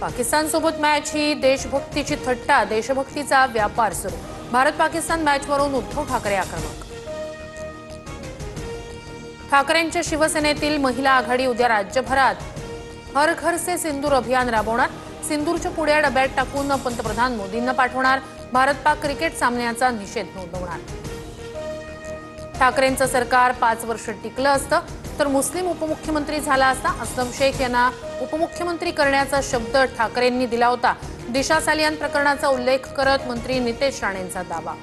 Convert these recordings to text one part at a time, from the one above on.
पाकिस्तानसोबत match ही देशभक्तीची थट्टा, देशभक्तीचा व्यापार सुरू। भारत पाकिस्तान मॅचवरून उद्धव ठाकरे आक्रमक। ठाकरेंच्या शिवसेनेतील महिला आघाडी उद्या राज्यभरात हर घर से सिंदूर अभियान राबवणार। सिंदूरच्या पुड्या डब्यात टाकून पंतप्रधान मोदींना पाठवणार। भारत पाक क्रिकेट सामन्याचा निषेध नोंदवणार। ठाकरेंचं सरकार 5 वर्ष टिकलं असतं तर मुस्लिम उपमुख्यमंत्री झाला असता। असलम शेख यांना उपमुख्यमंत्री करण्याचा शब्द ठाकरेंनी दिला होता। दिशा सालियान प्रकरणाचा उल्लेख करत मंत्री नितेश राणेंचा दावा।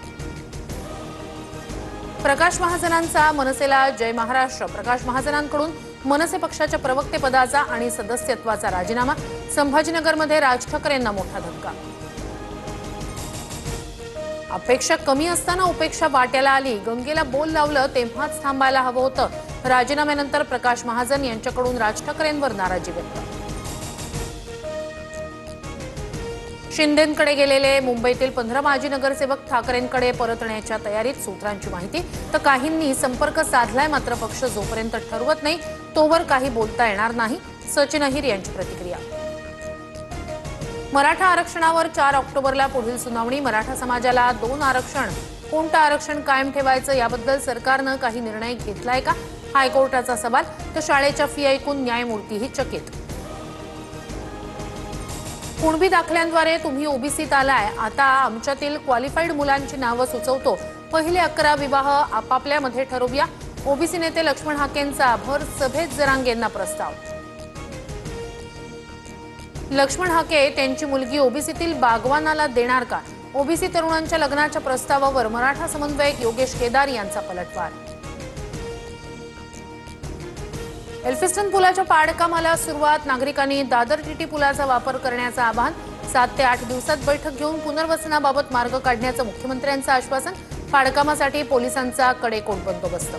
प्रकाश महाजनांचा मनसेला जय महाराष्ट्र। प्रकाश महाजनांकडून मनसे पक्षाच्या प्रवक्तेपदाचा आणि सदस्यत्वाचा राजीनामा। संभाजीनगरमध्ये राज ठाकरेंना मोठा धक्का। अपेक्षा कमी असताना उपेक्षा वाट्याला आली। गंगेला बोल लावलं तेव्हाच थांबायला हवं होतं। राजीनाम्यानंतर प्रकाश महाजन यांच्याकडून राज ठाकरेंवर नाराजी व्यक्त। शिंदेंकडे गेलेले मुंबईतील 15 माजी नगरसेवक ठाकरेंकडे परतण्याच्या तयारीत, सूत्रांची माहिती। तर काहींनी संपर्क साधलाय, मात्र पक्ष जोपर्यंत ठरवत नाही तोवर काही बोलता येणार नाही। सचिन अहिर यांची प्रतिक्रिया। मराठा आरक्षणावर 4 ऑक्टोबरला पुढील सुनावणी। मराठा समाजाला 2 आरक्षण, कोणतं आरक्षण कायम ठेवायचं याबद्दल सरकारनं काही निर्णय घेतलाय का, हायकोर्टाचा सवाल। तर शाळेच्या फी ऐकून न्यायमूर्तीही चकित। कुणबी दाखल्यांद्वारे तुम्ही ओबीसीत आलाय, आता आमच्यातील क्वालिफाईड मुलांची नावं सुचवतो। पहिले 11 विवाह आपापल्यामध्ये ठरवूया। ओबीसी नेते लक्ष्मण हाकेंचा भर सभेत जरांगेंना प्रस्ताव। लक्ष्मण हाके त्यांची मुलगी ओबीसीतील बागवानाला देणार का? ओबीसी तरुणांच्या लग्नाच्या प्रस्तावावर मराठा समन्वयक योगेश केदार यांचा पलटवार। एल्फिस्टन पुलाच्या पाडकामाला सुरुवात। नागरिकांनी दादर टीटी पुलाचा वापर करण्याचं आवाहन। 7 ते 8 दिवसात बैठक घेऊन पुनर्वसनाबाबत मार्ग काढण्याचं मुख्यमंत्र्यांचं आश्वासन। पाडकामासाठी पोलिसांचा कडेकोट बंदोबस्त।